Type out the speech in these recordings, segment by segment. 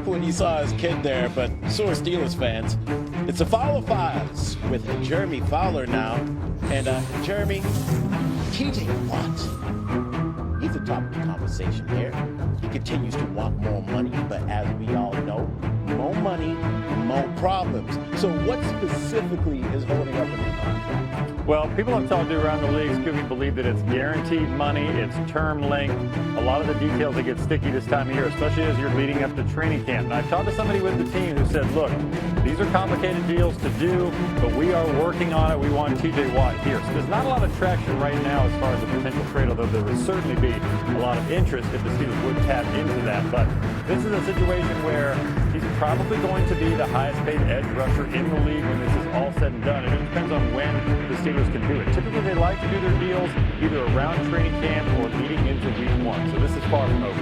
when he saw his kid there, but so are Steelers fans. It's a Fowler Files with Jeremy Fowler now. And Jeremy, TJ Watt, he's the top of the conversation here. He continues to want more money, but as we all know, more money, more problems. So what specifically is holding up in the contract? Well, people I've talked to around the league, Scooby, believe that it's guaranteed money, it's term length. A lot of the details that get sticky this time of year, especially as you're leading up to training camp. And I've talked to somebody with the team who said, look, these are complicated deals to do, but we are working on it. We want TJ Watt here. So there's not a lot of traction right now as far as the potential trade, although there would certainly be a lot of interest if the Steelers would tap into that. But this is a situation where he's probably going to be the highest paid edge rusher in the league when this is all said and done. And it depends on when the Steelers can do it. Typically, they like to do their deals either around training camp or leading into week 1. So this is far from over.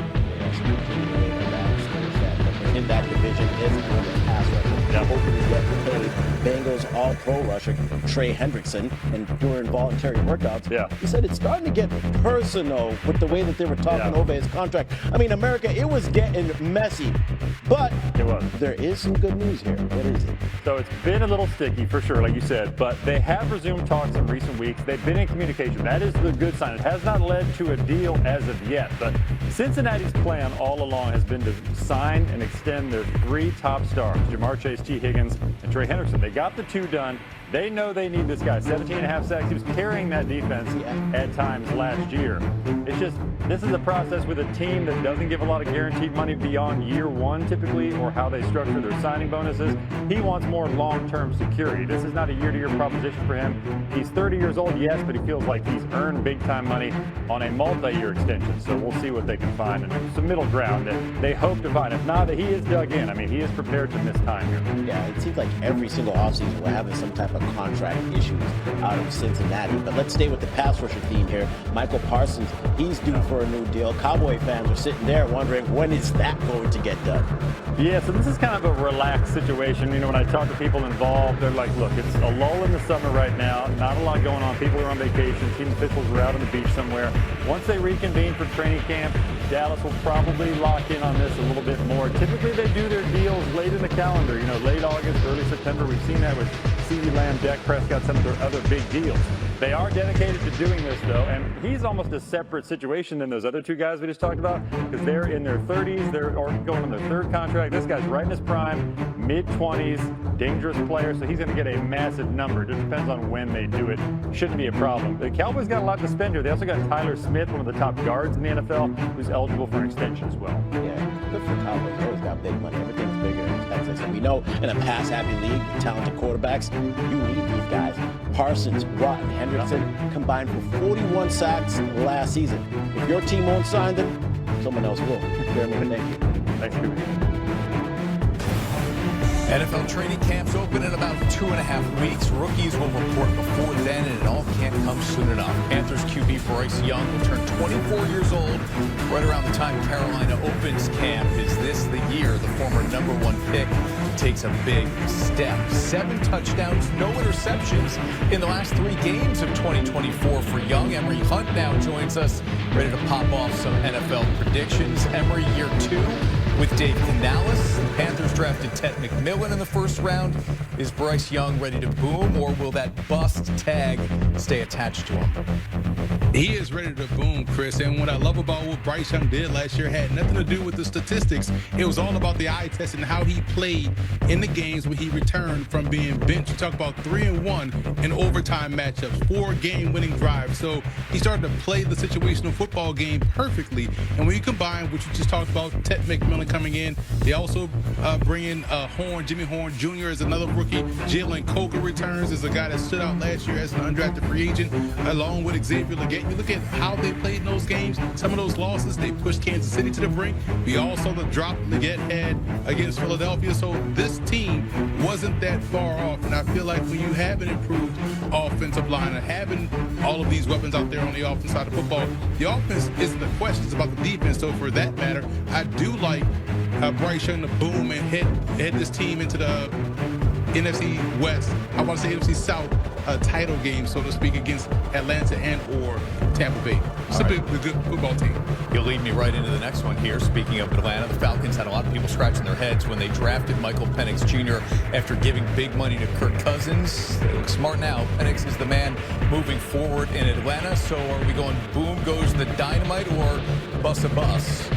In that division is another pass rusher. Hoping to get paid. Bengals all-pro rusher Trey Hendrickson, and during voluntary workouts, he said it's starting to get personal with the way that they were talking over his contract. I mean, America, it was getting messy, but there is some good news here. What is it? So it's been a little sticky for sure, like you said, but they have resumed talks in recent weeks. They've been in communication. That is the good sign. It has not led to a deal as of yet, but Cincinnati's plan all along has been to sign and extend their 3 top stars, Jamar Chase, T. Higgins, and Trey Hendrickson. They got the 2 done. They know they need this guy. 17.5 sacks. He was carrying that defense at times last year. It's just, this is a process with a team that doesn't give a lot of guaranteed money beyond year 1 typically, or how they structure their signing bonuses. He wants more long-term security. This is not a year-to-year proposition for him. He's 30 years old, yes, but he feels like he's earned big-time money on a multi-year extension. So we'll see what they can find. And some middle ground that they hope to find. If not, that he is dug in. I mean, he is prepared to miss time here. Yeah, it seems like every single offseason we're having some type of contract issues out of Cincinnati. But let's stay with the pass rusher theme here. Michael Parsons, he's due for a new deal. Cowboy fans are sitting there wondering, when is that going to get done? Yeah, so this is kind of a relaxed situation. You know, when I talk to people involved, they're like, look, it's a lull in the summer right now. Not a lot going on. People are on vacation. Team officials are out on the beach somewhere. Once they reconvene for training camp, Dallas will probably lock in on this a little bit more. Typically, they do their deals late in the calendar, you know, late August, early September. We've seen that with CeeDee Lamb, Dak Prescott, some of their other big deals. They are dedicated to doing this, though, and he's almost a separate situation than those other 2 guys we just talked about, because they're in their 30s, they're going on their 3rd contract. This guy's right in his prime, mid-20s, dangerous player, so he's going to get a massive number. It just depends on when they do it. Shouldn't be a problem. The Cowboys got a lot to spend here. They also got Tyler Smith, one of the top guards in the NFL, who's eligible for an extension as well. Yeah, good for Cowboys. They always got big money. Everything's bigger in Texas. And we know in a pass-happy league with talented quarterbacks, you need these guys. Parsons, Watt, and Hendrickson combined for 41 sacks last season. If your team won't sign them, someone else will. Jeremy, thank you. Thanks, Scooby. NFL training camps open in about 2.5 weeks. Rookies will report before then, and it all can't come soon enough. Panthers QB Bryce Young will turn 24 years old right around the time Carolina opens camp. Is this the year the former #1 pick takes a big step? 7 touchdowns, no interceptions in the last 3 games of 2024 for Young. Emory Hunt now joins us, ready to pop off some NFL predictions. Emory, year 2 with Dave Canales. The Panthers drafted Ted McMillan in the 1st round. Is Bryce Young ready to boom, or will that bust tag stay attached to him? He is ready to boom, Chris. And what I love about what Bryce Young did last year had nothing to do with the statistics. It was all about the eye test and how he played in the games when he returned from being benched. You talk about 3-1 in overtime matchups, 4 game-winning drives. So he started to play the situational football game perfectly. And when you combine what you just talked about, Ted McMillan coming in, they also bring in Jimmy Horn Jr. as another rookie. Jalen Coker returns as a guy that stood out last year as an undrafted free agent, along with Xavier Legette. You look at how they played in those games, some of those losses, they pushed Kansas City to the brink. We all saw the drop Legette had against Philadelphia. So this team wasn't that far off. And I feel like when you have an improved offensive line and having all of these weapons out there on the offense side of football, the offense isn't the question, it's about the defense. So for that matter, I do like Bryce Young to boom and head this team into the NFC West. I want to say NFC South a title game, so to speak, against Atlanta and or Tampa Bay. It's a good football team. You'll lead me right into the next one here. Speaking of Atlanta, the Falcons had a lot of people scratching their heads when they drafted Michael Penix Jr. after giving big money to Kirk Cousins. They look smart now. Penix is the man moving forward in Atlanta. So are we going boom goes the dynamite or bust a bus?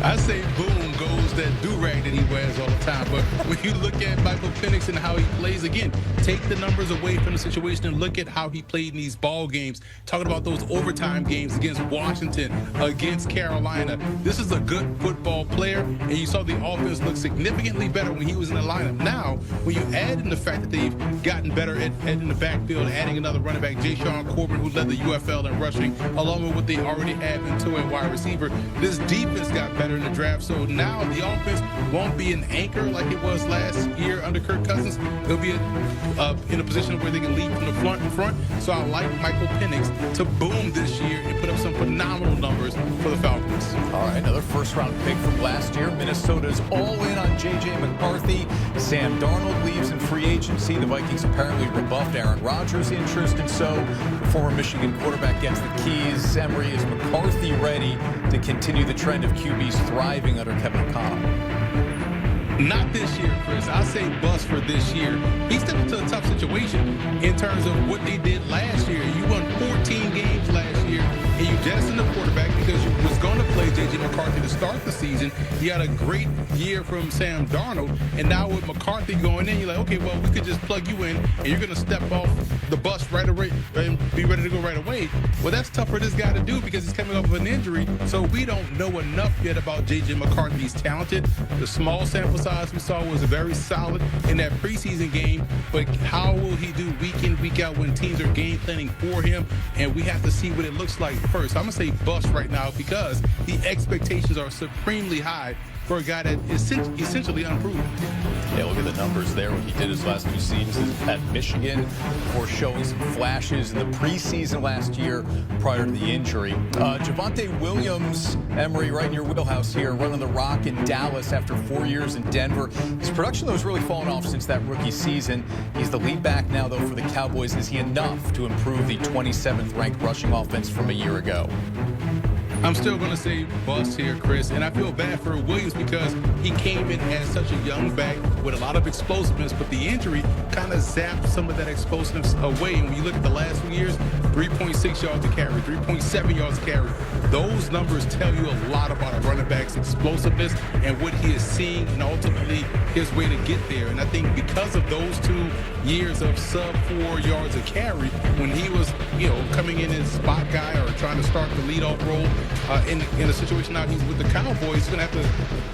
I say boom goes that do-rag that he wears all the time. But when you look at Michael Penix and how he plays, again, take the numbers away from the situation and look at how he played in these ball games. Talking about those overtime games against Washington, against Carolina. This is a good football player, and you saw the offense look significantly better when he was in the lineup. Now, when you add in the fact that they've gotten better at in the backfield, adding another running back, Jayden Corbin, who led the UFL in rushing, along with what they already have in two and wide receiver, this defense got better in the draft. So now the offense won't be an anchor like it was last year under Kirk Cousins. They'll be in a position where they can lead from the front. So I like Michael Penix to boom this year and put up some phenomenal numbers for the Falcons. All right, another first-round pick from last year. Minnesota's all in on J.J. McCarthy. Sam Darnold leaves in free agency. The Vikings apparently rebuffed Aaron Rodgers' interest, and so the former Michigan quarterback gets the keys. Emery, is McCarthy ready to continue the trend of QBs thriving under Kevin O'Connell? Not this year, Chris. I say bust for this year. He stepped into a tough situation in terms of what they did last year. You won 14 games last year, and you jettisoned the quarterback because you was going to play J.J. McCarthy to start the season. You had a great year from Sam Darnold, and now with McCarthy going in, you're like, okay, well, we could just plug you in, and you're going to step off the bus right away and be ready to go right away. Well, that's tough for this guy to do because he's coming off of an injury, so we don't know enough yet about J.J. McCarthy. He's talented. The small sample size we saw was very solid in that preseason game, but how will he do week in, week out when teams are game planning for him? And we have to see what it looks like first. I'm going to say bust right now because the expectations are supremely high for a guy that is essentially unproven. Yeah, look at the numbers there. What he did his last two seasons at Michigan before showing some flashes in the preseason last year prior to the injury. Javonte Williams, Emery, right in your wheelhouse here, running the rock in Dallas after 4 years in Denver. His production, though, has really fallen off since that rookie season. He's the lead back now, though, for the Cowboys. Is he enough to improve the 27th ranked rushing offense from a year ago? I'm still going to say bust here, Chris, and I feel bad for Williams because he came in as such a young back with a lot of explosiveness, but the injury kind of zapped some of that explosiveness away. And when you look at the last few years, 3.6 yards to carry, 3.7 yards to carry, those numbers tell you a lot about a running back's explosiveness and what he is seeing and ultimately his way to get there. And I think because of those 2 years of sub 4 yards a carry, when he was, coming in as spot guy or trying to start the leadoff role, in a situation now he's with the Cowboys, he's going to have to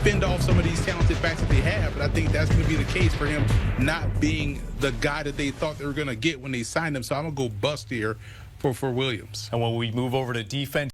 fend off some of these talented backs that they have. But I think that's going to be the case for him not being the guy that they thought they were going to get when they signed him. So I'm going to go bust here for Williams. And when we move over to defense,